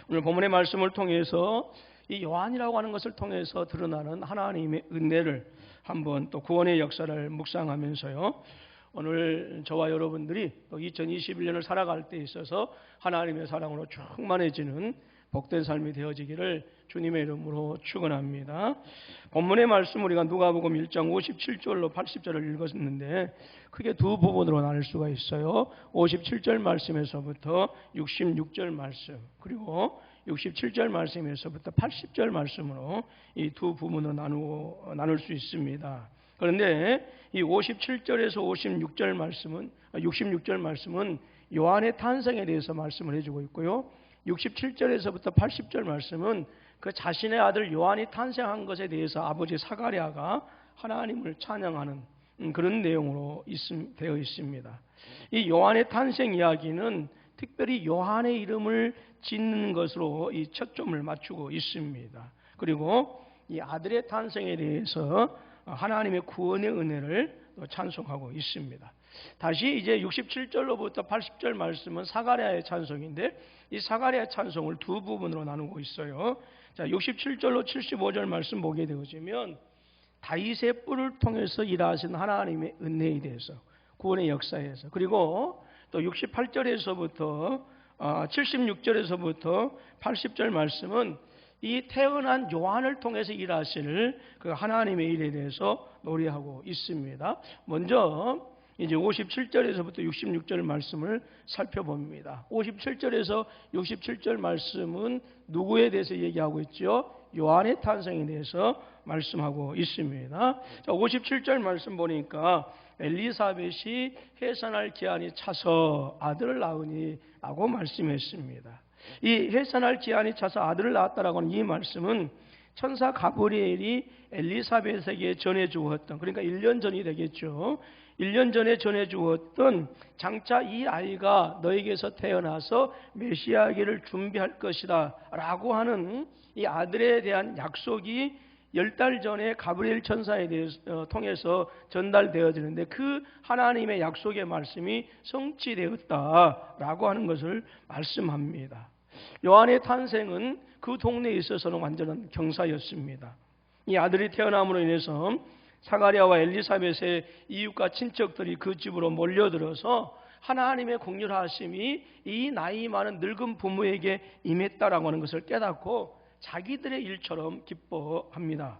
오늘 본문의 말씀을 통해서 이 요한이라고 하는 것을 통해서 드러나는 하나님의 은혜를 한번 또 구원의 역사를 묵상하면서요. 오늘 저와 여러분들이 또 2021년을 살아갈 때 있어서 하나님의 사랑으로 충만해지는 복된 삶이 되어지기를 주님의 이름으로 축원합니다. 본문의 말씀 우리가 누가복음 1장 57절로 80절을 읽었는데 크게 두 부분으로 나눌 수가 있어요. 57절 말씀에서부터 66절 말씀, 그리고 67절 말씀에서부터 80절 말씀으로 이 두 부분으로 나눌 수 있습니다. 그런데 이 57절에서 66절 말씀은 요한의 탄생에 대해서 말씀을 해주고 있고요. 67절에서부터 80절 말씀은 그 자신의 아들 요한이 탄생한 것에 대해서 아버지 사가랴가 하나님을 찬양하는 그런 내용으로 되어 있습니다. 이 요한의 탄생 이야기는 특별히 요한의 이름을 짓는 것으로 이 초점을 맞추고 있습니다. 그리고 이 아들의 탄생에 대해서 하나님의 구원의 은혜를 찬송하고 있습니다. 다시 이제 67절로부터 80절 말씀은 사가랴의 찬송인데 이 사가랴의 찬송을 두 부분으로 나누고 있어요. 자, 67절로 75절 말씀 보게 되어지면 다윗의 뿔을 통해서 일하신 하나님의 은혜에 대해서, 구원의 역사에서, 그리고 또 68절에서부터 76절에서부터 80절 말씀은 이 태어난 요한을 통해서 일하실 그 하나님의 일에 대해서 노래하고 있습니다. 먼저 이제 57절에서부터 66절 말씀을 살펴봅니다. 57절에서 67절 말씀은 누구에 대해서 얘기하고 있죠? 요한의 탄생에 대해서 말씀하고 있습니다. 자, 57절 말씀 보니까 엘리사벳이 해산할 기한이 차서 아들을 낳으니 라고 말씀했습니다. 이 해산할 기한이 차서 아들을 낳았다라고 하는 이 말씀은 천사 가브리엘이 엘리사벳에게 전해주었던, 그러니까 1년 전이 되겠죠. 1년 전에 전해주었던 장차 이 아이가 너에게서 태어나서 메시아에게를 준비할 것이다 라고 하는 이 아들에 대한 약속이 10달 전에 가브리엘 천사에 대해서 통해서 전달되어지는데 그 하나님의 약속의 말씀이 성취되었다라고 하는 것을 말씀합니다. 요한의 탄생은 그 동네에 있어서는 완전한 경사였습니다. 이 아들이 태어남으로 인해서 사가랴와 엘리사벳의 이웃과 친척들이 그 집으로 몰려들어서 하나님의 긍휼하심이 이 나이 많은 늙은 부모에게 임했다라고 하는 것을 깨닫고 자기들의 일처럼 기뻐합니다.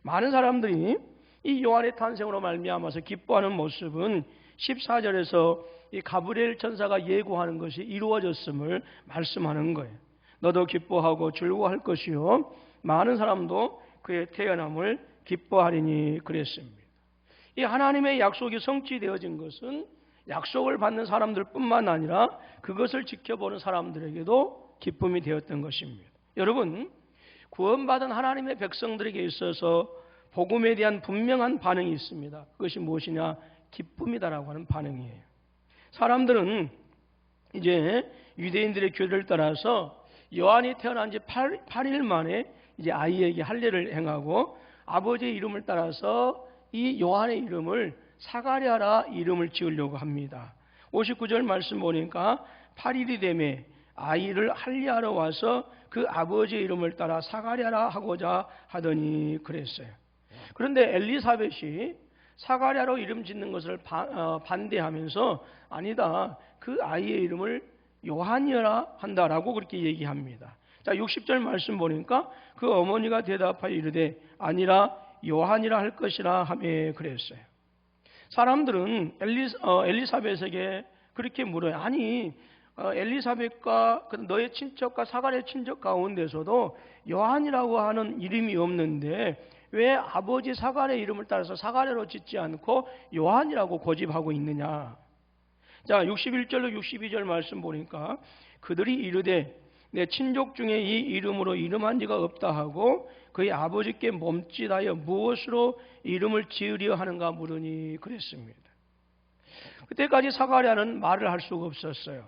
많은 사람들이 이 요한의 탄생으로 말미암아서 기뻐하는 모습은 14절에서 이 가브리엘 천사가 예고하는 것이 이루어졌음을 말씀하는 거예요. 너도 기뻐하고 즐거워할 것이요 많은 사람도 그의 태어남을 기뻐하리니 그랬습니다. 이 하나님의 약속이 성취되어진 것은 약속을 받는 사람들뿐만 아니라 그것을 지켜보는 사람들에게도 기쁨이 되었던 것입니다. 여러분, 구원받은 하나님의 백성들에게 있어서 복음에 대한 분명한 반응이 있습니다. 그것이 무엇이냐? 기쁨이다라고 하는 반응이에요. 사람들은 이제 유대인들의 규례를 따라서 요한이 태어난 지 8일 만에 이제 아이에게 할례를 행하고 아버지의 이름을 따라서 이 요한의 이름을 사가랴라 이름을 지으려고 합니다. 59절 말씀 보니까 8일이 되매 아이를 할례하러 와서 그 아버지의 이름을 따라 사가랴라 하고자 하더니 그랬어요. 그런데 엘리사벳이 사가랴로 이름 짓는 것을 반대하면서 아니다, 그 아이의 이름을 요한이라 한다라고 그렇게 얘기합니다. 자, 60절 말씀 보니까 그 어머니가 대답하여 이르되 아니라 요한이라 할 것이라 하며 그랬어요. 사람들은 엘리사벳에게 그렇게 물어요. 아니, 엘리사벳과 너의 친척과 사가랴의 친척 가운데서도 요한이라고 하는 이름이 없는데 왜 아버지 사가랴의 이름을 따라서 사가랴로 짓지 않고 요한이라고 고집하고 있느냐. 자, 61절로 62절 말씀 보니까 그들이 이르되 내 친족 중에 이 이름으로 이름한 지가 없다 하고 그의 아버지께 몸짓하여 무엇으로 이름을 지으려 하는가 물으니 그랬습니다. 그때까지 사가랴는 말을 할 수가 없었어요.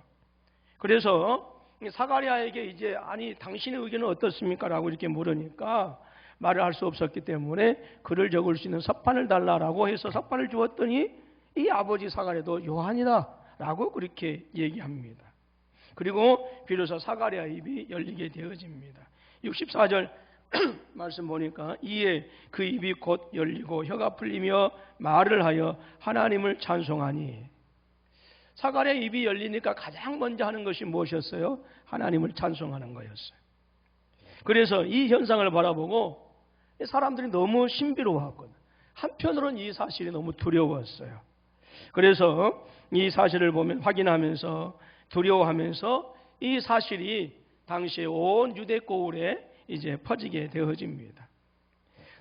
그래서 사가랴에게 이제 아니 당신의 의견은 어떻습니까? 라고 이렇게 물으니까 말을 할 수 없었기 때문에 글을 적을 수 있는 서판을 달라라고 해서 서판을 주었더니 이 아버지 사가랴도 요한이다 라고 그렇게 얘기합니다. 그리고 비로소 사가랴 입이 열리게 되어집니다. 64절 말씀 보니까 이에 그 입이 곧 열리고 혀가 풀리며 말을 하여 하나님을 찬송하니. 사가랴 입이 열리니까 가장 먼저 하는 것이 무엇이었어요? 하나님을 찬송하는 거였어요. 그래서 이 현상을 바라보고 사람들이 너무 신비로워하거든요. 한편으로는 이 사실이 너무 두려웠어요. 그래서 이 사실을 보면 확인하면서 두려워하면서 이 사실이 당시에 온 유대 고을에 이제 퍼지게 되어집니다.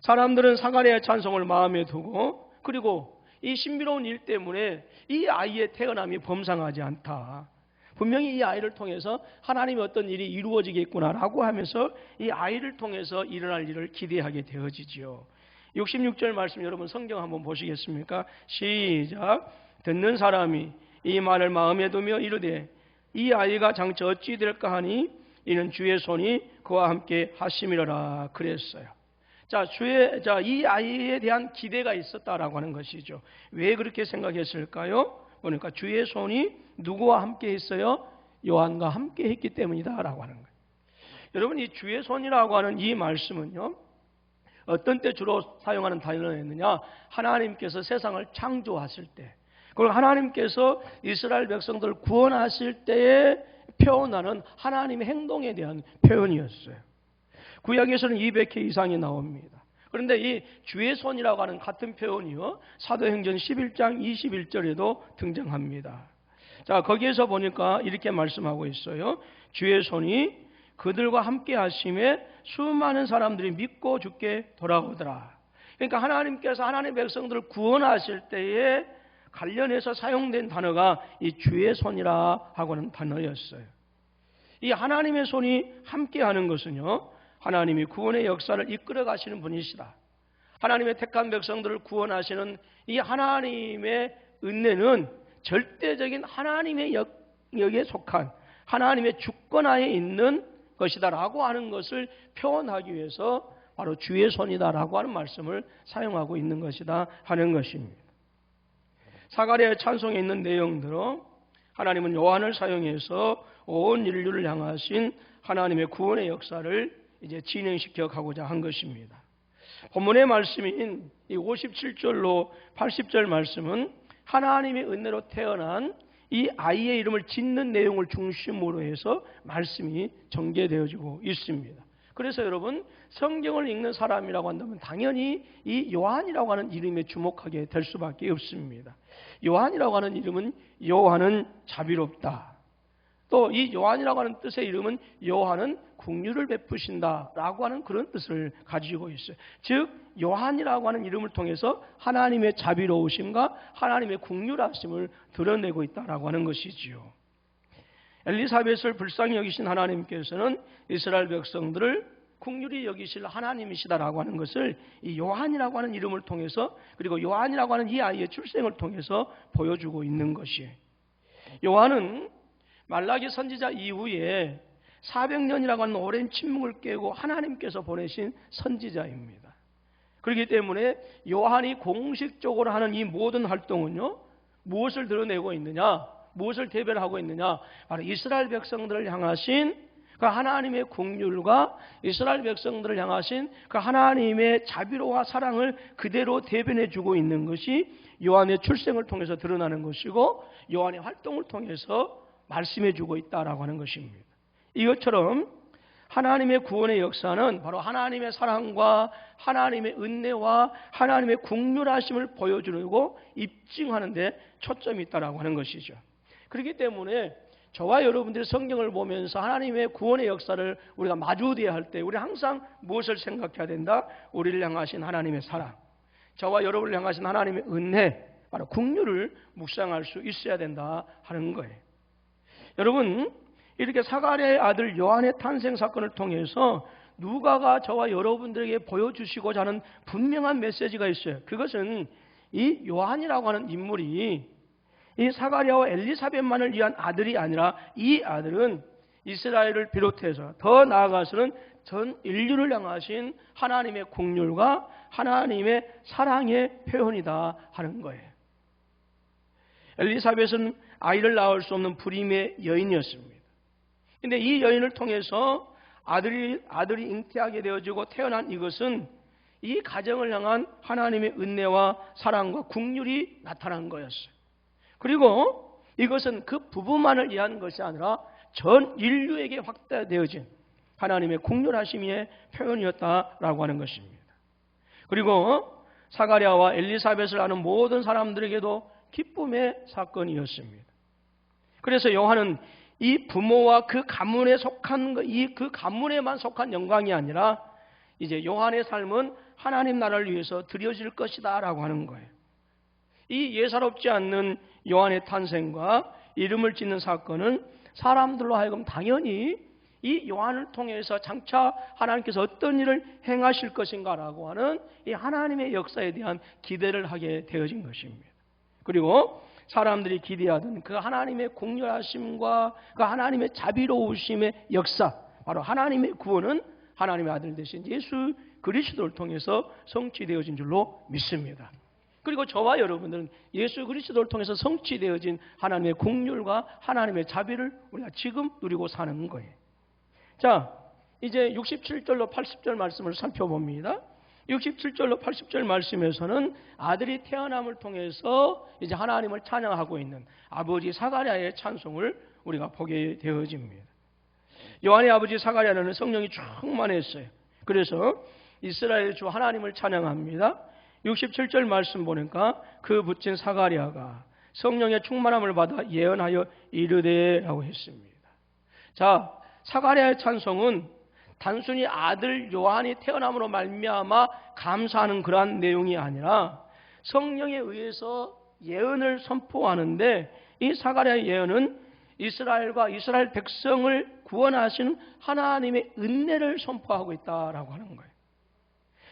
사람들은 사가랴의 찬송을 마음에 두고 그리고 이 신비로운 일 때문에 이 아이의 태어남이 범상하지 않다. 분명히 이 아이를 통해서 하나님의 어떤 일이 이루어지겠구나라고 하면서 이 아이를 통해서 일어날 일을 기대하게 되어지지요. 66절 말씀 여러분 성경 한번 보시겠습니까? 시작. 듣는 사람이 이 말을 마음에 두며 이르되 이 아이가 장차 어찌 될까 하니 이는 주의 손이 그와 함께 하심이라라 그랬어요. 이 아이에 대한 기대가 있었다라고 하는 것이죠. 왜 그렇게 생각했을까요? 보니까 주의 손이 누구와 함께 했어요? 요한과 함께 했기 때문이다라고 하는 거예요. 여러분 이 주의 손이라고 하는 이 말씀은요. 어떤 때 주로 사용하는 단어였느냐? 하나님께서 세상을 창조하실 때, 그리고 하나님께서 이스라엘 백성들을 구원하실 때에 표현하는 하나님의 행동에 대한 표현이었어요. 구약에서는 200회 이상이 나옵니다. 그런데 이 주의 손이라고 하는 같은 표현이요, 사도행전 11장 21절에도 등장합니다. 자, 거기에서 보니까 이렇게 말씀하고 있어요. 주의 손이 그들과 함께 하심에 수많은 사람들이 믿고 주께 돌아오더라. 그러니까 하나님께서 하나님의 백성들을 구원하실 때에 관련해서 사용된 단어가 이 주의 손이라 하고는 단어였어요. 이 하나님의 손이 함께 하는 것은요, 하나님이 구원의 역사를 이끌어 가시는 분이시다. 하나님의 택한 백성들을 구원하시는 이 하나님의 은혜는 절대적인 하나님의 영역에 속한 하나님의 주권하에 있는 것이다라고 하는 것을 표현하기 위해서 바로 주의 손이다라고 하는 말씀을 사용하고 있는 것이다 하는 것입니다. 사가랴의 찬송에 있는 내용대로 하나님은 요한을 사용해서 온 인류를 향하신 하나님의 구원의 역사를 이제 진행시켜 가고자 한 것입니다. 본문의 말씀인 이 57절로 80절 말씀은 하나님의 은혜로 태어난 이 아이의 이름을 짓는 내용을 중심으로 해서 말씀이 전개되어지고 있습니다. 그래서 여러분 성경을 읽는 사람이라고 한다면 당연히 이 요한이라고 하는 이름에 주목하게 될 수밖에 없습니다. 요한이라고 하는 이름은 요한은 자비롭다. 또 이 요한이라고 하는 뜻의 이름은 요한은 긍휼을 베푸신다라고 하는 그런 뜻을 가지고 있어요. 즉 요한이라고 하는 이름을 통해서 하나님의 자비로우심과 하나님의 긍휼하심을 드러내고 있다라고 하는 것이지요. 엘리사벳을 불쌍히 여기신 하나님께서는 이스라엘 백성들을 긍휼히 여기실 하나님이시다라고 하는 것을 이 요한이라고 하는 이름을 통해서, 그리고 요한이라고 하는 이 아이의 출생을 통해서 보여주고 있는 것이에요. 요한은 말라기 선지자 이후에 400년이라고 하는 오랜 침묵을 깨고 하나님께서 보내신 선지자입니다. 그렇기 때문에 요한이 공식적으로 하는 이 모든 활동은요, 무엇을 드러내고 있느냐, 무엇을 대변하고 있느냐, 바로 이스라엘 백성들을 향하신 그 하나님의 긍휼과 이스라엘 백성들을 향하신 그 하나님의 자비로와 사랑을 그대로 대변해 주고 있는 것이 요한의 출생을 통해서 드러나는 것이고, 요한의 활동을 통해서 말씀해 주고 있다라고 하는 것입니다. 이것처럼 하나님의 구원의 역사는 바로 하나님의 사랑과 하나님의 은혜와 하나님의 긍휼하심을 보여주고 입증하는 데 초점이 있다라고 하는 것이죠. 그렇기 때문에 저와 여러분들이 성경을 보면서 하나님의 구원의 역사를 우리가 마주대야 할 때 우리 항상 무엇을 생각해야 된다? 우리를 향하신 하나님의 사랑, 저와 여러분을 향하신 하나님의 은혜, 바로 긍휼을 묵상할 수 있어야 된다 하는 거예요. 여러분, 이렇게 사가랴의 아들 요한의 탄생 사건을 통해서 누가가 저와 여러분들에게 보여주시고자 하는 분명한 메시지가 있어요. 그것은 이 요한이라고 하는 인물이 이 사가랴와 엘리사벳만을 위한 아들이 아니라 이 아들은 이스라엘을 비롯해서 더 나아가서는 전 인류를 향하신 하나님의 긍휼과 하나님의 사랑의 표현이다 하는 거예요. 엘리사벳은 아이를 낳을 수 없는 불임의 여인이었습니다. 근데 이 여인을 통해서 아들이 잉태하게 되어지고 태어난 이것은 이 가정을 향한 하나님의 은혜와 사랑과 긍휼이 나타난 거였어요. 그리고 이것은 그 부부만을 위한 것이 아니라 전 인류에게 확대되어진 하나님의 긍휼하심의 표현이었다라고 하는 것입니다. 그리고 사가랴와 엘리사벳을 아는 모든 사람들에게도 기쁨의 사건이었습니다. 그래서 요한은 이 부모와 그 가문에 속한 그 가문에만 속한 영광이 아니라 이제 요한의 삶은 하나님 나라를 위해서 드려질 것이다라고 하는 거예요. 이 예사롭지 않는 요한의 탄생과 이름을 짓는 사건은 사람들로 하여금 당연히 이 요한을 통해서 장차 하나님께서 어떤 일을 행하실 것인가라고 하는 이 하나님의 역사에 대한 기대를 하게 되어진 것입니다. 그리고 사람들이 기대하던 그 하나님의 공렬하심과 그 하나님의 자비로우심의 역사, 바로 하나님의 구원은 하나님의 아들 되신 예수 그리스도를 통해서 성취되어진 줄로 믿습니다. 그리고 저와 여러분들은 예수 그리스도를 통해서 성취되어진 하나님의 공률과 하나님의 자비를 우리가 지금 누리고 사는 거예요. 자, 이제 67절로 80절 말씀을 살펴봅니다. 67절로 80절 말씀에서는 아들이 태어남을 통해서 이제 하나님을 찬양하고 있는 아버지 사가랴의 찬송을 우리가 보게 되어집니다. 요한의 아버지 사가랴는 성령이 충만했어요. 그래서 이스라엘 주 하나님을 찬양합니다. 67절 말씀 보니까 그 붙인 사가랴가 성령의 충만함을 받아 예언하여 이르되라고 했습니다. 자, 사가랴의 찬송은 단순히 아들 요한이 태어남으로 말미암아 감사하는 그러한 내용이 아니라 성령에 의해서 예언을 선포하는데, 이 사가랴의 예언은 이스라엘과 이스라엘 백성을 구원하시는 하나님의 은혜를 선포하고 있다라고 하는 거예요.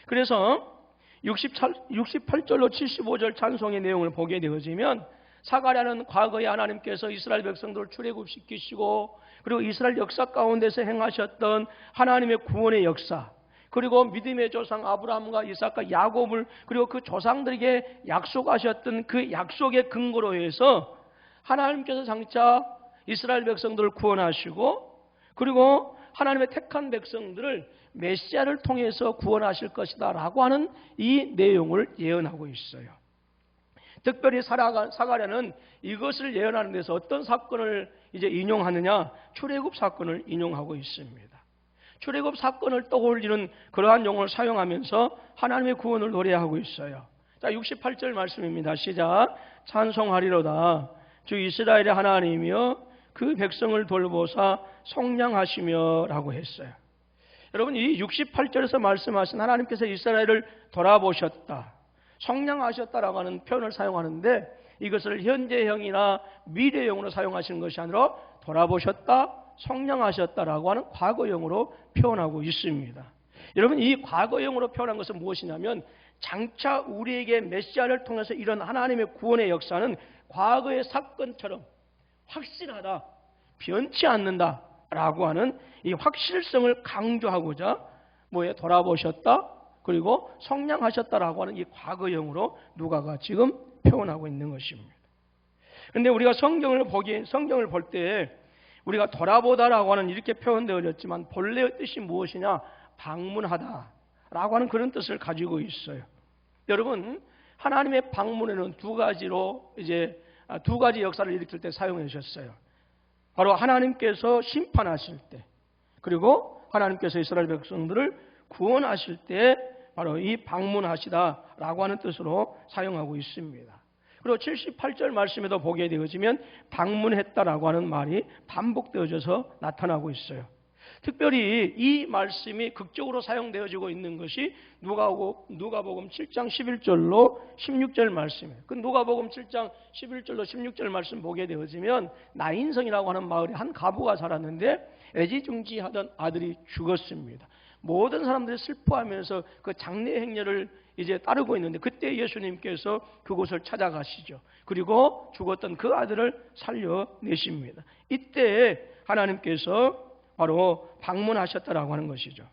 그래서 68절로 75절 찬송의 내용을 보게 되어지면 사가랴는 과거에 하나님께서 이스라엘 백성들을 출애굽시키시고 그리고 이스라엘 역사 가운데서 행하셨던 하나님의 구원의 역사, 그리고 믿음의 조상 아브라함과 이삭과 야곱을 그리고 그 조상들에게 약속하셨던 그 약속의 근거로 해서 하나님께서 장차 이스라엘 백성들을 구원하시고 그리고 하나님의 택한 백성들을 메시아를 통해서 구원하실 것이다 라고 하는 이 내용을 예언하고 있어요. 특별히 사가랴는 이것을 예언하는 데서 어떤 사건을 이제 인용하느냐, 출애굽 사건을 인용하고 있습니다. 출애굽 사건을 떠올리는 그러한 용어를 사용하면서 하나님의 구원을 노래하고 있어요. 자, 68절 말씀입니다. 시작. 찬송하리로다 주 이스라엘의 하나님이여 그 백성을 돌보사 속량하시며 라고 했어요. 여러분, 이 68절에서 말씀하신 하나님께서 이스라엘을 돌아보셨다, 속량하셨다라고 하는 표현을 사용하는데, 이것을 현재형이나 미래형으로 사용하시는 것이 아니라 돌아보셨다, 속량하셨다라고 하는 과거형으로 표현하고 있습니다. 여러분, 이 과거형으로 표현한 것은 무엇이냐면 장차 우리에게 메시아를 통해서 이런 하나님의 구원의 역사는 과거의 사건처럼 확실하다, 변치 않는다 라고 하는 이 확실성을 강조하고자 돌아보셨다 그리고 속량하셨다라고 하는 이 과거형으로 누가가 지금 표현하고 있는 것입니다. 그런데 우리가 성경을 볼 때 우리가 돌아보다라고 하는 이렇게 표현되어졌지만 본래의 뜻이 무엇이냐, 방문하다라고 하는 그런 뜻을 가지고 있어요. 여러분, 하나님의 방문에는 두 가지 역사를 일으킬 때 사용해 주셨어요. 바로 하나님께서 심판하실 때, 그리고 하나님께서 이스라엘 백성들을 구원하실 때 바로 이 방문하시다라고 하는 뜻으로 사용하고 있습니다. 그리고 78절 말씀에도 보게 되어지면 방문했다라고 하는 말이 반복되어져서 나타나고 있어요. 특별히 이 말씀이 극적으로 사용되어지고 있는 것이 누가복음 7장 11절로 16절 말씀이에요. 그 누가복음 7장 11절로 16절 말씀 보게 되어지면 나인성이라고 하는 마을에 한 가부가 살았는데 애지중지하던 아들이 죽었습니다. 모든 사람들이 슬퍼하면서 그 장례 행렬을 이제 따르고 있는데 그때 예수님께서 그곳을 찾아가시죠. 그리고 죽었던 그 아들을 살려내십니다. 이때 하나님께서 바로 방문하셨다라고 하는 것이죠.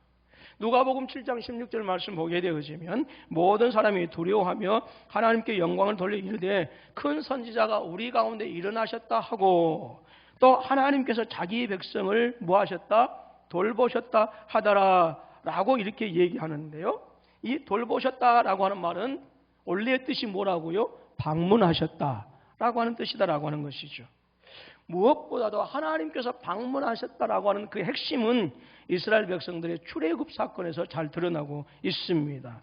누가복음 7장 16절 말씀 보게 되어지면 모든 사람이 두려워하며 하나님께 영광을 돌려 이르되 큰 선지자가 우리 가운데 일어나셨다 하고 또 하나님께서 자기 백성을 뭐 하셨다? 돌보셨다 하더라 라고 이렇게 얘기하는데요. 이 돌보셨다라고 하는 말은 원래의 뜻이 뭐라고요? 방문하셨다라고 하는 뜻이다라고 하는 것이죠. 무엇보다도 하나님께서 방문하셨다라고 하는 그 핵심은 이스라엘 백성들의 출애굽 사건에서 잘 드러나고 있습니다.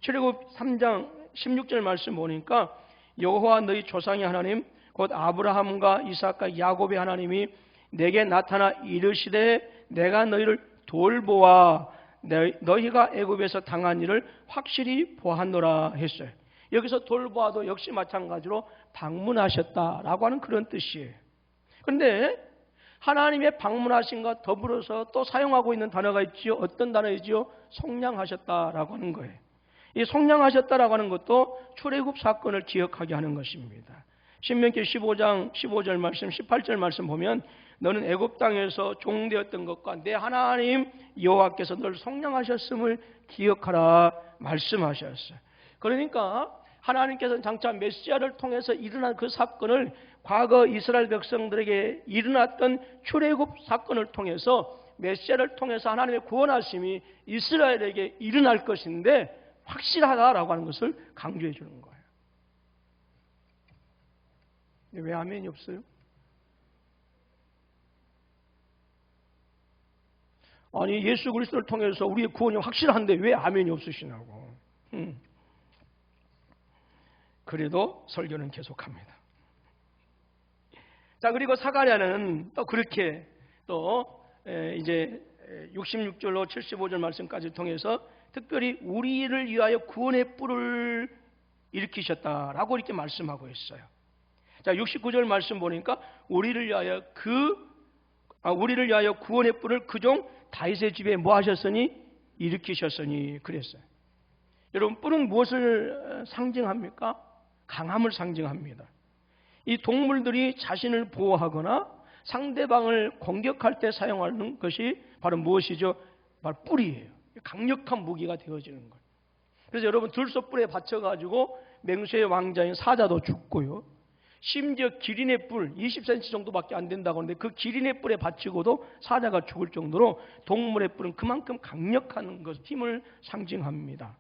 출애굽 3장 16절 말씀 보니까 여호와 너희 조상의 하나님 곧 아브라함과 이삭과 야곱의 하나님이 내게 나타나 이르시되 내가 너희를 돌보아 너희가 애굽에서 당한 일을 확실히 보았노라 했어요. 여기서 돌보아도 역시 마찬가지로 방문하셨다라고 하는 그런 뜻이에요. 그런데 하나님의 방문하신과 더불어서 또 사용하고 있는 단어가 있지요. 어떤 단어이지요? 속량하셨다라고 하는 거예요. 이 속량하셨다라고 하는 것도 출애굽 사건을 기억하게 하는 것입니다. 신명기 15장 15절 말씀 18절 말씀 보면 너는 애굽 땅에서 종되었던 것과 내 하나님 여호와께서 너를 속량하셨음을 기억하라 말씀하셨어요. 그러니까 하나님께서는 장차 메시아를 통해서 일어난 그 사건을 과거 이스라엘 백성들에게 일어났던 출애굽 사건을 통해서 메시아를 통해서 하나님의 구원하심이 이스라엘에게 일어날 것인데 확실하다라고 하는 것을 강조해 주는 거예요. 왜 아멘이 없어요? 아니 예수 그리스도를 통해서 우리의 구원이 확실한데 왜 아멘이 없으시냐고. 그래도 설교는 계속합니다. 자, 그리고 사가랴는 또 그렇게 또 이제 66절로 75절 말씀까지 통해서 특별히 우리를 위하여 구원의 뿔을 일으키셨다라고 이렇게 말씀하고 있어요. 자, 69절 말씀 보니까 우리를 위하여 구원의 뿔을 그종 다윗의 집에 뭐 하셨으니 일으키셨으니 그랬어요. 여러분, 뿔은 무엇을 상징합니까? 강함을 상징합니다. 이 동물들이 자신을 보호하거나 상대방을 공격할 때 사용하는 것이 바로 무엇이죠? 바로 뿔이에요. 강력한 무기가 되어지는 거예요. 그래서 여러분 들소뿔에 받쳐가지고 맹수의 왕자인 사자도 죽고요. 심지어 기린의 뿔 20cm 정도밖에 안 된다고 하는데 그 기린의 뿔에 받치고도 사자가 죽을 정도로 동물의 뿔은 그만큼 강력한 것, 힘을 상징합니다.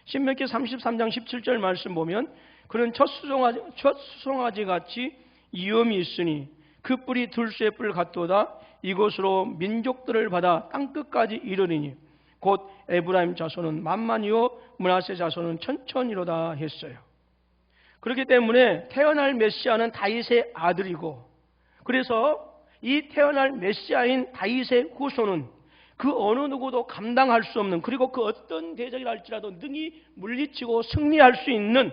신명기 33장 17절 말씀 보면 그는 첫 수송아지 같이 위엄이 있으니 그 뿔이 들소의 뿔 같도다. 이곳으로 민족들을 받아 땅끝까지 이르리니 곧 에브라임 자손은 만만이요 므낫세 자손은 천천히로다 했어요. 그렇기 때문에 태어날 메시아는 다윗의 아들이고, 그래서 이 태어날 메시아인 다윗의 후손은 그 어느 누구도 감당할 수 없는, 그리고 그 어떤 대적이라 할지라도 능히 물리치고 승리할 수 있는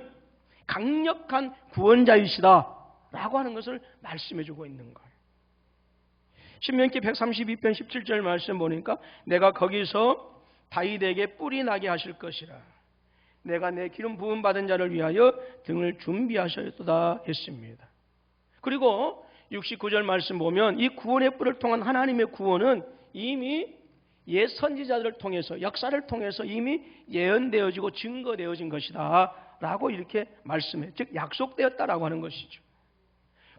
강력한 구원자이시다 라고 하는 것을 말씀해 주고 있는 거예요. 신명기 132편 17절 말씀 보니까 내가 거기서 다윗에게 뿔이 나게 하실 것이라. 내가 내 기름 부음 받은 자를 위하여 등을 준비하셨도다 했습니다. 그리고 69절 말씀 보면 이 구원의 뿔을 통한 하나님의 구원은 이미 옛 선지자들을 통해서, 역사를 통해서 이미 예언되어지고 증거되어진 것이다 라고 이렇게 말씀해, 즉 약속되었다라고 하는 것이죠.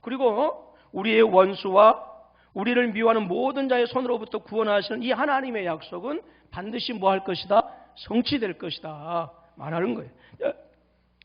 그리고 우리의 원수와 우리를 미워하는 모든 자의 손으로부터 구원하시는 이 하나님의 약속은 반드시 뭐 할 것이다? 성취될 것이다 말하는 거예요.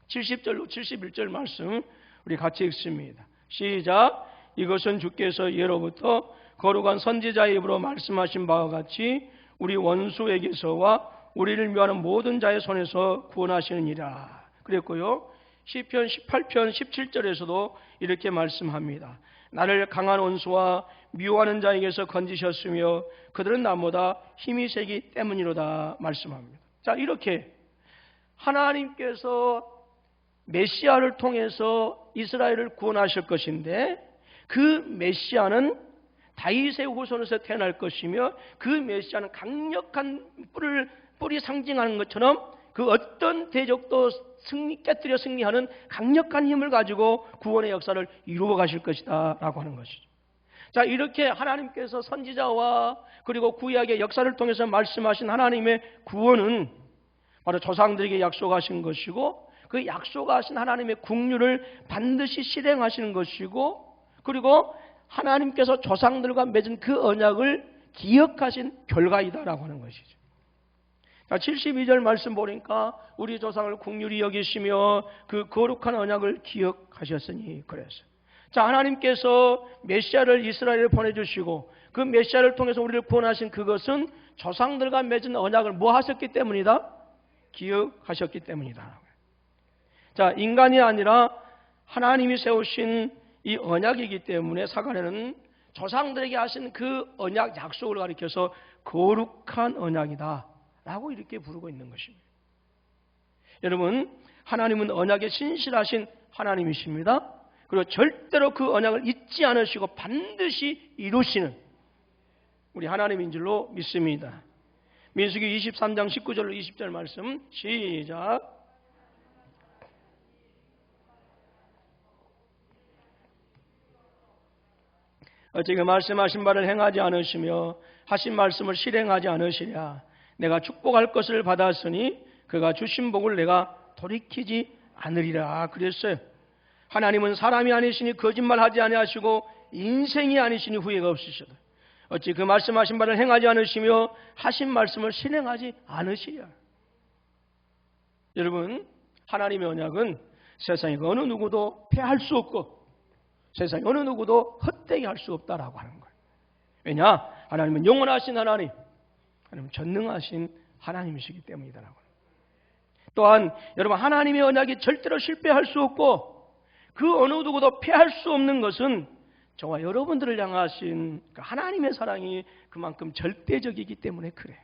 70절로 71절 말씀 우리 같이 읽습니다. 시작. 이것은 주께서 예로부터 거룩한 선지자의 입으로 말씀하신 바와 같이 우리 원수에게서와 우리를 미워하는 모든 자의 손에서 구원하시느니라 그랬고요. 시편 18편 17절에서도 이렇게 말씀합니다. 나를 강한 원수와 미워하는 자에게서 건지셨으며 그들은 나보다 힘이 세기 때문이로다 말씀합니다. 자, 이렇게 하나님께서 메시아를 통해서 이스라엘을 구원하실 것인데 그 메시아는 다윗의 후손에서 태어날 것이며 그 메시아는 강력한 뿔이 상징하는 것처럼 그 어떤 대적도 깨뜨려 승리하는 강력한 힘을 가지고 구원의 역사를 이루어 가실 것이다 라고 하는 것이죠. 자, 이렇게 하나님께서 선지자와 그리고 구약의 역사를 통해서 말씀하신 하나님의 구원은 바로 조상들에게 약속하신 것이고 그 약속하신 하나님의 국률을 반드시 실행하시는 것이고, 그리고 하나님께서 조상들과 맺은 그 언약을 기억하신 결과이다라고 하는 것이죠. 자, 72절 말씀 보니까 우리 조상을 긍휼히 여기시며 그 거룩한 언약을 기억하셨으니 그래서. 자, 하나님께서 메시아를 이스라엘에 보내주시고 그 메시아를 통해서 우리를 구원하신 그것은 조상들과 맺은 언약을 뭐 하셨기 때문이다? 기억하셨기 때문이다. 자, 인간이 아니라 하나님이 세우신 이 언약이기 때문에 사관에는 조상들에게 하신 그 언약 약속을 가리켜서 거룩한 언약이다 라고 이렇게 부르고 있는 것입니다. 여러분, 하나님은 언약에 신실하신 하나님이십니다. 그리고 절대로 그 언약을 잊지 않으시고 반드시 이루시는 우리 하나님인 줄로 믿습니다. 민수기 23장 19절로 20절 말씀 시작. 어찌 그 말씀하신 바를 행하지 않으시며 하신 말씀을 실행하지 않으시랴. 내가 축복할 것을 받았으니 그가 주신 복을 내가 돌이키지 않으리라 그랬어요. 하나님은 사람이 아니시니 거짓말하지 아니하시고 인생이 아니시니 후회가 없으시다. 어찌 그 말씀하신 바를 행하지 않으시며 하신 말씀을 실행하지 않으시랴. 여러분, 하나님의 언약은 세상에 어느 누구도 폐할 수 없고 세상에 어느 누구도 헛되게 할 수 없다라고 하는 거예요. 왜냐? 하나님은 영원하신 하나님, 하나님은 전능하신 하나님이시기 때문이다라고. 또한 여러분, 하나님의 언약이 절대로 실패할 수 없고 그 어느 누구도 폐할 수 없는 것은 저와 여러분들을 향하신 하나님의 사랑이 그만큼 절대적이기 때문에 그래요.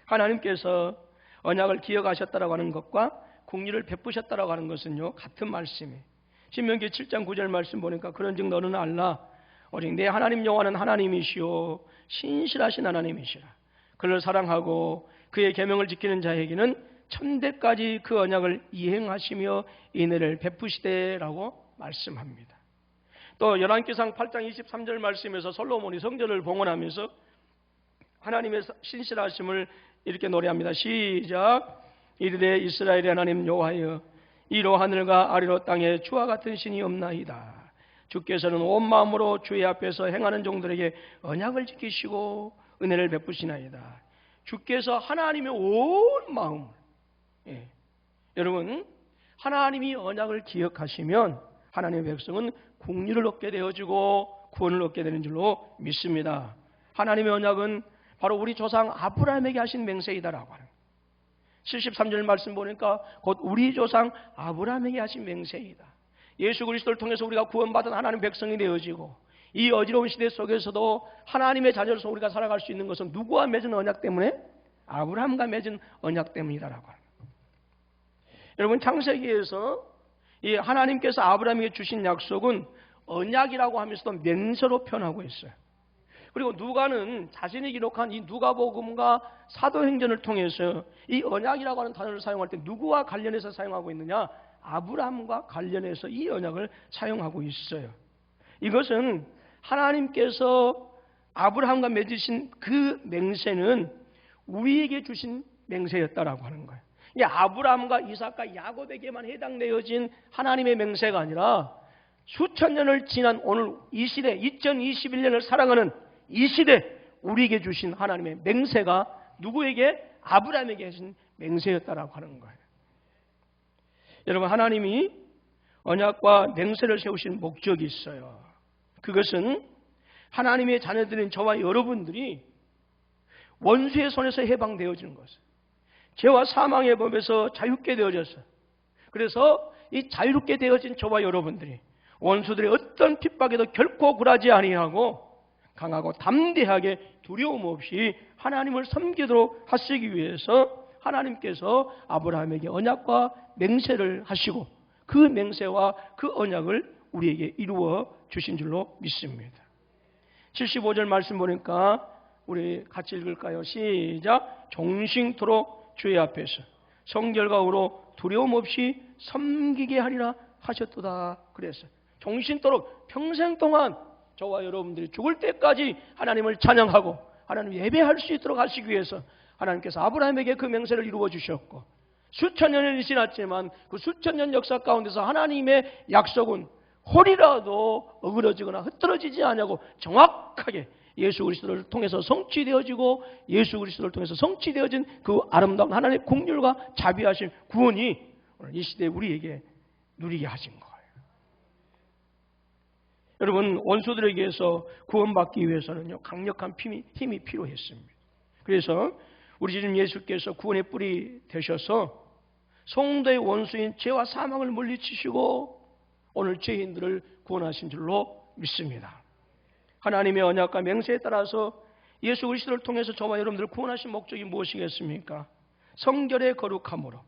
하나님께서 언약을 기억하셨다라고 하는 것과 긍휼을 베푸셨다라고 하는 것은요, 같은 말씀이에요. 신명기 7장 9절 말씀 보니까 그런즉 너는 알라 오직 내 하나님 여호와는 하나님이시오 신실하신 하나님이시라. 그를 사랑하고 그의 계명을 지키는 자에게는 천대까지 그 언약을 이행하시며 인애를 베푸시되라고 말씀합니다. 또 열왕기상 8장 23절 말씀에서 솔로몬이 성전을 봉헌하면서 하나님의 신실하심을 이렇게 노래합니다. 시작. 이르되 이스라엘의 하나님 여호와여 이로 하늘과 아래로 땅에 주와 같은 신이 없나이다. 주께서는 온 마음으로 주의 앞에서 행하는 종들에게 언약을 지키시고 은혜를 베푸시나이다. 주께서 하나님의 온 마음, 여러분, 하나님이 언약을 기억하시면 하나님의 백성은 긍휼을 얻게 되어지고 구원을 얻게 되는 줄로 믿습니다. 하나님의 언약은 바로 우리 조상 아브라함에게 하신 맹세이다라고 하는 73절 말씀 보니까 곧 우리 조상 아브라함에게 하신 맹세이다. 예수 그리스도를 통해서 우리가 구원받은 하나님 백성이 되어지고 이 어지러운 시대 속에서도 하나님의 자녀로서 우리가 살아갈 수 있는 것은 누구와 맺은 언약 때문에? 아브라함과 맺은 언약 때문이다라고 합니다. 여러분, 창세기에서 이 하나님께서 아브라함에게 주신 약속은 언약이라고 하면서도 맹세로 표현하고 있어요. 그리고 누가는 자신이 기록한 이 누가복음과 사도행전을 통해서 이 언약이라고 하는 단어를 사용할 때 누구와 관련해서 사용하고 있느냐? 아브라함과 관련해서 이 언약을 사용하고 있어요. 이것은 하나님께서 아브라함과 맺으신 그 맹세는 우리에게 주신 맹세였다라고 하는 거예요. 이 아브라함과 이삭과 야곱에게만 해당되어진 하나님의 맹세가 아니라 수천 년을 지난 오늘 이 시대 2021년을 살아가는 이 시대 우리에게 주신 하나님의 맹세가 누구에게? 아브라함에게 하신 맹세였다라고 하는 거예요. 여러분, 하나님이 언약과 맹세를 세우신 목적이 있어요. 그것은 하나님의 자녀들인 저와 여러분들이 원수의 손에서 해방되어지는 것을, 죄와 사망의 법에서 자유롭게 되어져서, 그래서 이 자유롭게 되어진 저와 여러분들이 원수들의 어떤 핍박에도 결코 굴하지 아니하고 강하고 담대하게 두려움 없이 하나님을 섬기도록 하시기 위해서 하나님께서 아브라함에게 언약과 맹세를 하시고 그 맹세와 그 언약을 우리에게 이루어 주신 줄로 믿습니다. 75절 말씀 보니까 우리 같이 읽을까요? 시작. 종신토록 주의 앞에서 성결과의로 두려움 없이 섬기게 하리라 하셨도다. 그래서 종신토록 평생 동안 저와 여러분들이 죽을 때까지 하나님을 찬양하고 하나님 예배할 수 있도록 하시기 위해서 하나님께서 아브라함에게 그 맹세를 이루어 주셨고 수천 년이 지났지만 그 수천 년 역사 가운데서 하나님의 약속은 홀이라도 어그러지거나 흩어지지 않냐고 정확하게 예수 그리스도를 통해서 성취되어지고 예수 그리스도를 통해서 성취되어진 그 아름다운 하나님의 긍휼과 자비하신 구원이 오늘 이 시대에 우리에게 누리게 하신 거예요. 여러분, 원수들에게서 구원받기 위해서는요, 강력한 힘이 필요했습니다. 그래서 우리 주님 예수께서 구원의 뿔이 되셔서 성도의 원수인 죄와 사망을 물리치시고 오늘 죄인들을 구원하신 줄로 믿습니다. 하나님의 언약과 맹세에 따라서 예수 그리스도를 통해서 저와 여러분들을 구원하신 목적이 무엇이겠습니까? 성결의 거룩함으로,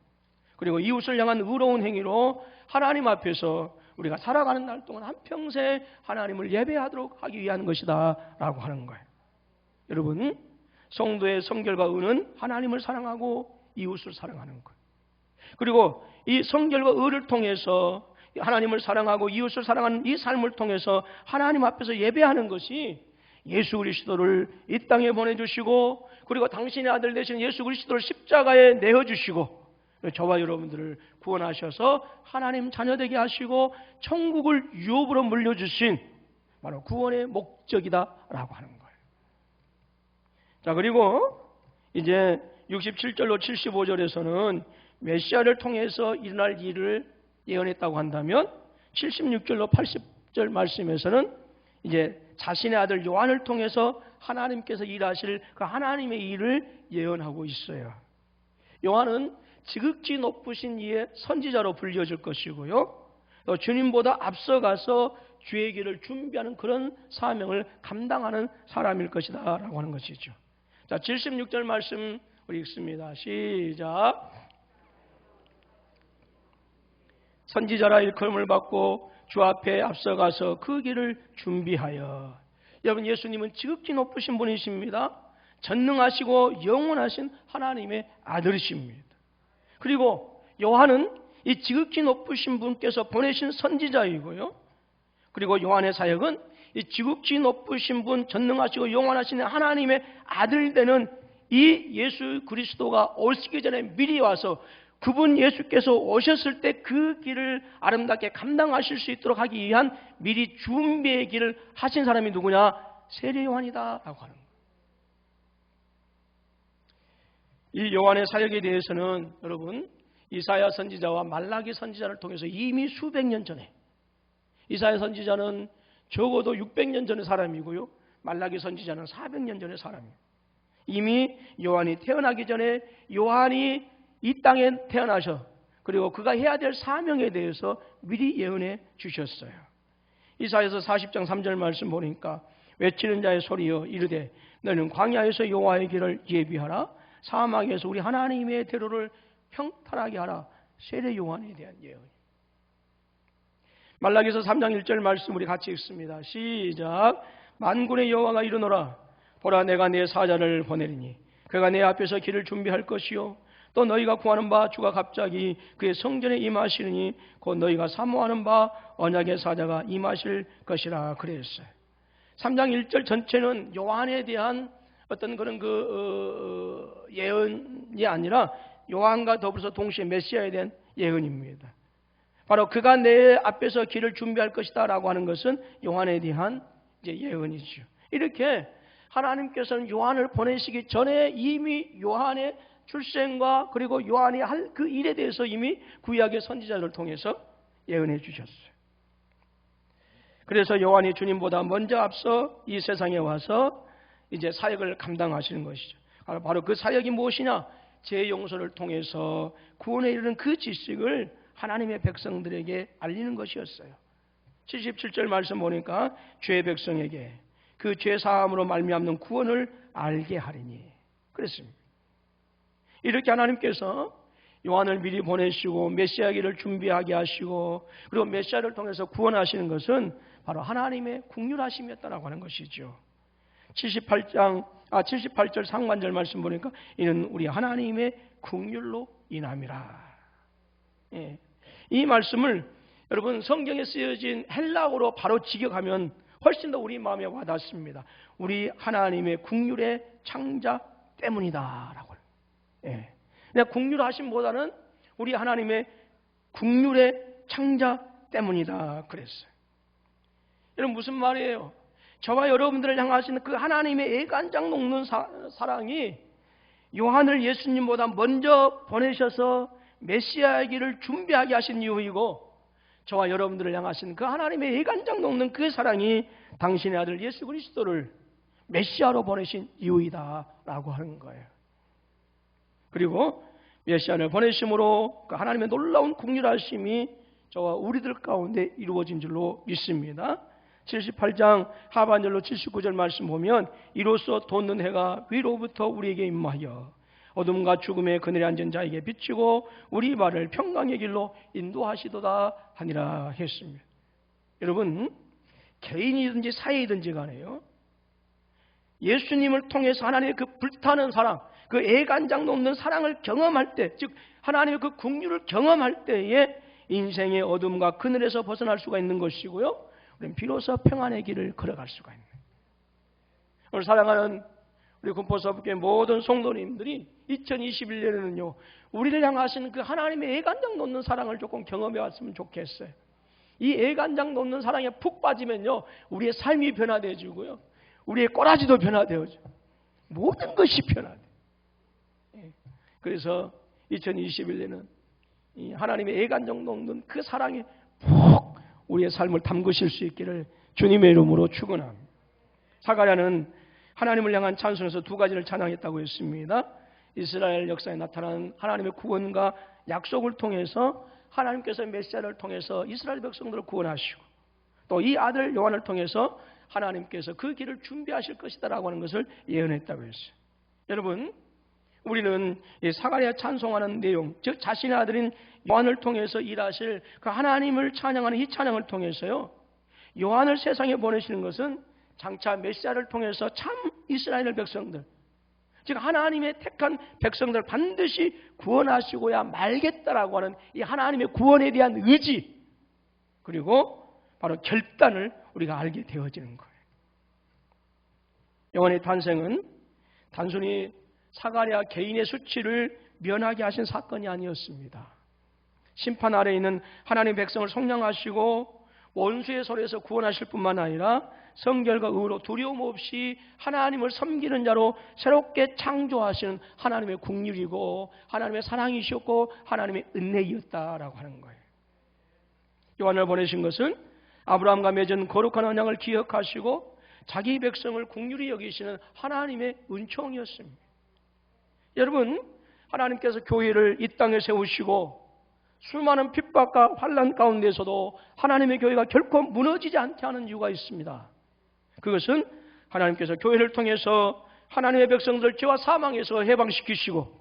그리고 이웃을 향한 의로운 행위로 하나님 앞에서 우리가 살아가는 날 동안 한평생 하나님을 예배하도록 하기 위한 것이다 라고 하는 거예요. 여러분, 성도의 성결과 의는 하나님을 사랑하고 이웃을 사랑하는 거예요. 그리고 이 성결과 의를 통해서 하나님을 사랑하고 이웃을 사랑하는 이 삶을 통해서 하나님 앞에서 예배하는 것이 예수 그리스도를 이 땅에 보내주시고, 그리고 당신의 아들 되신 예수 그리스도를 십자가에 내어주시고 저와 여러분들을 구원하셔서 하나님 자녀되게 하시고 천국을 유업으로 물려주신 바로 구원의 목적이다라고 하는 거예요. 자, 그리고 이제 67절로 75절에서는 메시아를 통해서 일어날 일을 예언했다고 한다면 76절로 80절 말씀에서는 이제 자신의 아들 요한을 통해서 하나님께서 일하실 그 하나님의 일을 예언하고 있어요. 요한은 지극히 높으신 이의 선지자로 불려질 것이고요, 또 주님보다 앞서가서 주의 길을 준비하는 그런 사명을 감당하는 사람일 것이다 라고 하는 것이죠. 자, 76절 말씀 우리 읽습니다. 시작. 선지자라 일컬음을 받고 주 앞에 앞서가서 그 길을 준비하여. 여러분, 예수님은 지극히 높으신 분이십니다. 전능하시고 영원하신 하나님의 아들이십니다. 그리고 요한은 이 지극히 높으신 분께서 보내신 선지자이고요, 그리고 요한의 사역은 이 지극히 높으신 분, 전능하시고 영원하신 하나님의 아들 되는 이 예수 그리스도가 오시기 전에 미리 와서 그분 예수께서 오셨을 때 그 길을 아름답게 감당하실 수 있도록 하기 위한 미리 준비의 길을 하신 사람이 누구냐? 세례 요한이다라고 하는 거예요. 이 요한의 사역에 대해서는 여러분, 이사야 선지자와 말라기 선지자를 통해서 이미 수백 년 전에, 이사야 선지자는 적어도 600년 전의 사람이고요, 말라기 선지자는 400년 전의 사람이에요. 이미 요한이 태어나기 전에 요한이 이 땅에 태어나셔, 그리고 그가 해야 될 사명에 대해서 미리 예언해 주셨어요. 이사야서 40장 3절 말씀 보니까 외치는 자의 소리여 이르되 너는 광야에서 여호와의 길을 예비하라, 사막에서 우리 하나님의 대로를 평탄하게 하라. 세례 요한에 대한 예언. 말라기서 3장 1절 말씀 우리 같이 읽습니다. 시작. 만군의 여호와가 이르노라. 보라, 내가 내 사자를 보내리니 그가 내 앞에서 길을 준비할 것이요, 또 너희가 구하는 바 주가 갑자기 그의 성전에 임하시느니 곧 너희가 사모하는 바 언약의 사자가 임하실 것이라 그랬어요. 3장 1절 전체는 요한에 대한 어떤 그런 예언이 아니라 요한과 더불어서 동시에 메시아에 대한 예언입니다. 바로 그가 내 앞에서 길을 준비할 것이다 라고 하는 것은 요한에 대한 이제 예언이죠. 이렇게 하나님께서는 요한을 보내시기 전에 이미 요한의 출생과 그리고 요한이 할 그 일에 대해서 이미 구약의 선지자들을 통해서 예언해 주셨어요. 그래서 요한이 주님보다 먼저 앞서 이 세상에 와서 이제 사역을 감당하시는 것이죠. 바로 그 사역이 무엇이냐? 죄 용서를 통해서 구원에 이르는 그 지식을 하나님의 백성들에게 알리는 것이었어요. 77절 말씀 보니까 죄 백성에게 그 죄 사함으로 말미암는 구원을 알게 하리니 그랬습니다. 이렇게 하나님께서 요한을 미리 보내시고 메시아기를 준비하게 하시고 그리고 메시아를 통해서 구원하시는 것은 바로 하나님의 긍휼하심이었다라고 하는 것이죠. 78절 상반절 말씀 보니까 이는 우리 하나님의 긍휼로 인함이라. 예. 이 말씀을 여러분 성경에 쓰여진 헬라어로 바로 직역하면 훨씬 더 우리 마음에 와닿습니다. 우리 하나님의 긍휼의 창자 때문이다라고. 예. 그냥 긍휼하심보다는 우리 하나님의 긍휼의 창자 때문이다 그랬어요. 여러분 무슨 말이에요? 저와 여러분들을 향하시는 그 하나님의 애간장 녹는 사랑이 요한을 예수님보다 먼저 보내셔서 메시아의 길을 준비하게 하신 이유이고, 저와 여러분들을 향하신 그 하나님의 애간장 녹는 그 사랑이 당신의 아들 예수 그리스도를 메시아로 보내신 이유이다라고 하는 거예요. 그리고 메시아를 보내심으로 그 하나님의 놀라운 긍휼하심이 저와 우리들 가운데 이루어진 줄로 믿습니다. 78장 하반절로 79절 말씀 보면, 이로써 돋는 해가 위로부터 우리에게 임하여 어둠과 죽음의 그늘에 앉은 자에게 비치고 우리 발을 평강의 길로 인도하시도다 하니라 했습니다. 여러분, 개인이든지 사회이든지 간에요, 예수님을 통해서 하나님의 그 불타는 사랑, 그 애간장 녹는 사랑을 경험할 때, 즉 하나님의 그 긍휼을 경험할 때에 인생의 어둠과 그늘에서 벗어날 수가 있는 것이고요, 우리는 비로소 평안의 길을 걸어갈 수가 있는 거예요. 오늘 사랑하는 우리 군포사업교회 모든 성도님들이 2021년에는요 우리를 향하시는 그 하나님의 애간장 녹는 사랑을 조금 경험해 왔으면 좋겠어요. 이 애간장 녹는 사랑에 푹 빠지면요 우리의 삶이 변화되어지고요, 우리의 꼬라지도 변화되어져, 모든 것이 변화돼. 그래서 2021년은 이 하나님의 애간장 녹는 그 사랑에 푹 우리의 삶을 담그실 수 있기를 주님의 이름으로 축원합니다. 사가랴는 하나님을 향한 찬송에서 두 가지를 찬양했다고 했습니다. 이스라엘 역사에 나타난 하나님의 구원과 약속을 통해서 하나님께서 메시아를 통해서 이스라엘 백성들을 구원하시고, 또 이 아들 요한을 통해서 하나님께서 그 길을 준비하실 것이다라고 하는 것을 예언했다고 했어요. 여러분, 우리는 이 사가랴 찬송하는 내용, 즉 자신의 아들인 요한을 통해서 일하실 그 하나님을 찬양하는 이 찬양을 통해서요, 요한을 세상에 보내시는 것은 장차 메시아를 통해서 참 이스라엘 백성들, 즉 하나님의 택한 백성들 반드시 구원하시고야 말겠다라고 하는 이 하나님의 구원에 대한 의지, 그리고 바로 결단을 우리가 알게 되어지는 거예요. 요한의 탄생은 단순히 사가랴 개인의 수치를 면하게 하신 사건이 아니었습니다. 심판 아래에 있는 하나님의 백성을 속량하시고 원수의 손에서 구원하실 뿐만 아니라 성결과 의로 두려움 없이 하나님을 섬기는 자로 새롭게 창조하시는 하나님의 긍휼이고 하나님의 사랑이셨고 하나님의 은혜였다라고 하는 거예요. 요한을 보내신 것은 아브라함과 맺은 거룩한 언약을 기억하시고 자기 백성을 긍휼히 여기시는 하나님의 은총이었습니다. 여러분, 하나님께서 교회를 이 땅에 세우시고 수많은 핍박과 환난 가운데서도 하나님의 교회가 결코 무너지지 않게 하는 이유가 있습니다. 그것은 하나님께서 교회를 통해서 하나님의 백성들 죄와 사망에서 해방시키시고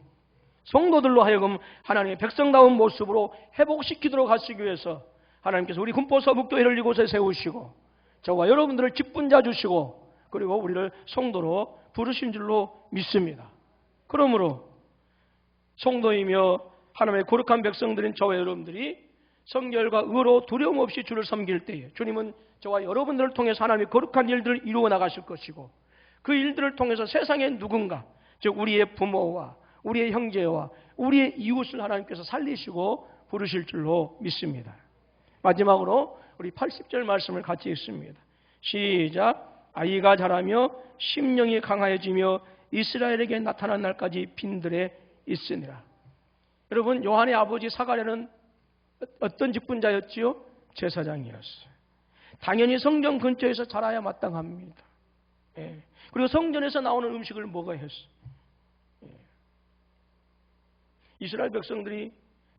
성도들로 하여금 하나님의 백성다운 모습으로 회복시키도록 하시기 위해서 하나님께서 우리 군포서북교회를 이곳에 세우시고 저와 여러분들을 직분자 주시고 그리고 우리를 성도로 부르신 줄로 믿습니다. 그러므로 성도이며 하나님의 거룩한 백성들인 저와 여러분들이 성결과 의로 두려움 없이 주를 섬길 때에 주님은 저와 여러분들을 통해서 하나님의 거룩한 일들을 이루어 나가실 것이고, 그 일들을 통해서 세상의 누군가, 즉 우리의 부모와 우리의 형제와 우리의 이웃을 하나님께서 살리시고 부르실 줄로 믿습니다. 마지막으로 우리 80절 말씀을 같이 읽습니다. 시작. 아이가 자라며 심령이 강하여지며 이스라엘에게 나타난 날까지 빈들에 있으니라. 여러분, 요한의 아버지 사가랴는 어떤 직분자였지요? 제사장이었어요. 당연히 성전 근처에서 자라야 마땅합니다. 예. 그리고 성전에서 나오는 음식을 먹어야 했어요. 예. 이스라엘 백성들이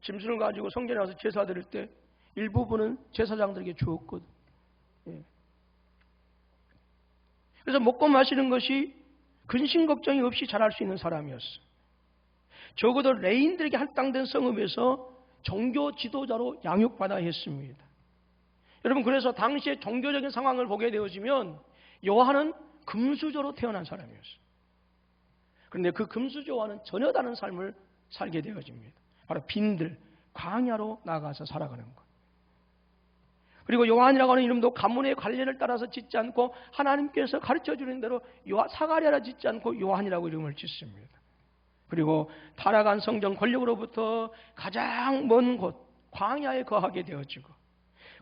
짐승을 가지고 성전에 와서 제사 드릴 때 일부분은 제사장들에게 주었거든. 예. 그래서 먹고 마시는 것이 근심 걱정이 없이 자랄 수 있는 사람이었어. 적어도 레인들에게 할당된 성읍에서 종교 지도자로 양육받아야 했습니다. 여러분, 그래서 당시의 종교적인 상황을 보게 되어지면 요한은 금수저로 태어난 사람이었어요. 그런데 그 금수저와는 전혀 다른 삶을 살게 되어집니다. 바로 빈들, 광야로 나가서 살아가는 것. 그리고 요한이라고 하는 이름도 가문의 관례를 따라서 짓지 않고 하나님께서 가르쳐주는 대로 사가랴라 짓지 않고 요한이라고 이름을 짓습니다. 그리고 타락한 성전 권력으로부터 가장 먼 곳 광야에 거하게 되어지고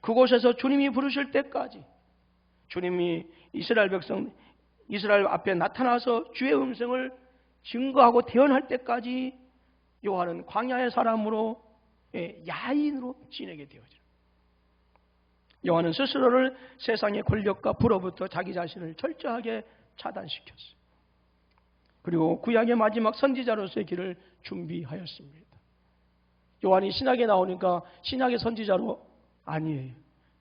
그곳에서 주님이 부르실 때까지 주님이 이스라엘 앞에 나타나서 주의 음성을 증거하고 대언할 때까지 요한은 광야의 사람으로 야인으로 지내게 되어져. 요한은 스스로를 세상의 권력과 부로부터 자기 자신을 철저하게 차단시켰어요. 그리고 구약의 마지막 선지자로서의 길을 준비하였습니다. 요한이 신약에 나오니까 신약의 선지자로 아니에요.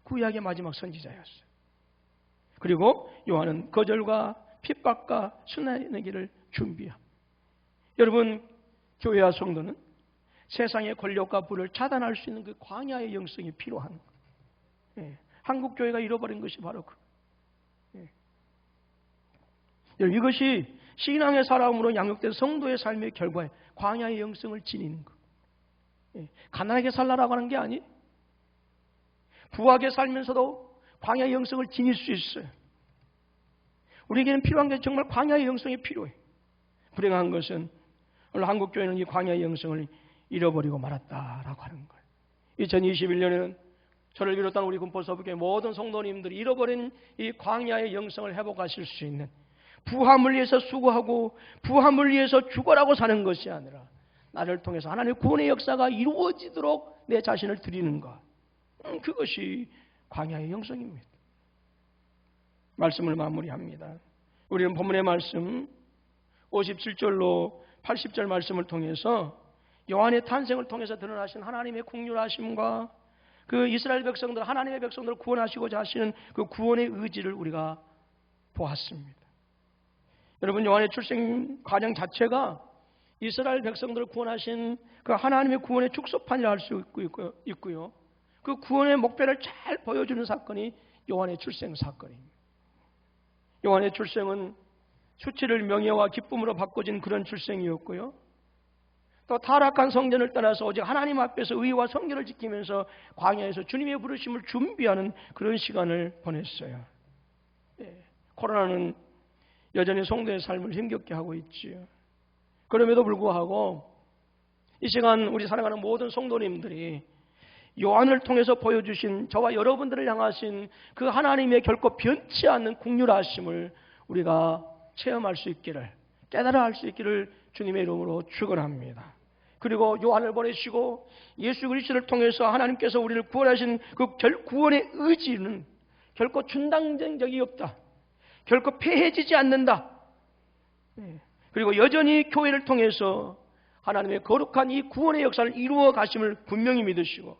구약의 마지막 선지자였어요. 그리고 요한은 거절과 핍박과 순환의 길을 준비합니다. 여러분, 교회와 성도는 세상의 권력과 부를 차단할 수 있는 그 광야의 영성이 필요한 거예요. 한국 교회가 잃어버린 것이 바로 이것이 신앙의 사람으로 양육된 성도의 삶의 결과에 광야의 영성을 지니는 것. 가난하게 살라라고 하는 게 아니, 부하게 살면서도 광야의 영성을 지닐 수 있어요. 우리에게는 필요한 게 정말 광야의 영성이 필요해. 불행한 것은 오늘 한국 교회는 이 광야의 영성을 잃어버리고 말았다라고 하는 거예요. 2021년에는 저를 비롯한 우리 군포서부교회 모든 성도님들이 잃어버린 이 광야의 영성을 회복하실 수 있는, 부함을 위해서 수고하고 부함을 위해서 죽어라고 사는 것이 아니라 나를 통해서 하나님의 구원의 역사가 이루어지도록 내 자신을 드리는 것, 그것이 광야의 영성입니다. 말씀을 마무리합니다. 우리는 본문의 말씀 57절로 80절 말씀을 통해서 요한의 탄생을 통해서 드러나신 하나님의 긍휼하심과 그 이스라엘 백성들, 하나님의 백성들을 구원하시고자 하시는 그 구원의 의지를 우리가 보았습니다. 여러분, 요한의 출생 과정 자체가 이스라엘 백성들을 구원하신 그 하나님의 구원의 축소판이라 할 수 있고요. 그 구원의 목표를 잘 보여주는 사건이 요한의 출생 사건입니다. 요한의 출생은 수치를 명예와 기쁨으로 바꿔진 그런 출생이었고요. 또 타락한 성전을 떠나서 오직 하나님 앞에서 의와 성결을 지키면서 광야에서 주님의 부르심을 준비하는 그런 시간을 보냈어요. 코로나는 여전히 성도의 삶을 힘겹게 하고 있지요. 그럼에도 불구하고 이 시간 우리 사랑하는 모든 성도님들이 요한을 통해서 보여주신 저와 여러분들을 향하신 그 하나님의 결코 변치 않는 긍휼하심을 우리가 체험할 수 있기를, 깨달아 할 수 있기를 주님의 이름으로 축원합니다. 그리고 요한을 보내시고 예수 그리스도를 통해서 하나님께서 우리를 구원하신 그 구원의 의지는 결코 중단적이 없다. 결코 패해지지 않는다. 그리고 여전히 교회를 통해서 하나님의 거룩한 이 구원의 역사를 이루어 가심을 분명히 믿으시고,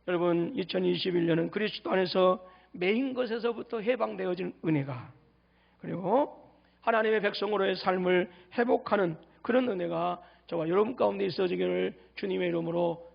여러분, 2021년은 그리스도 안에서 매인 것에서부터 해방되어진 은혜가, 그리고 하나님의 백성으로의 삶을 회복하는 그런 은혜가 저와 여러분 가운데 있어지기를 주님의 이름으로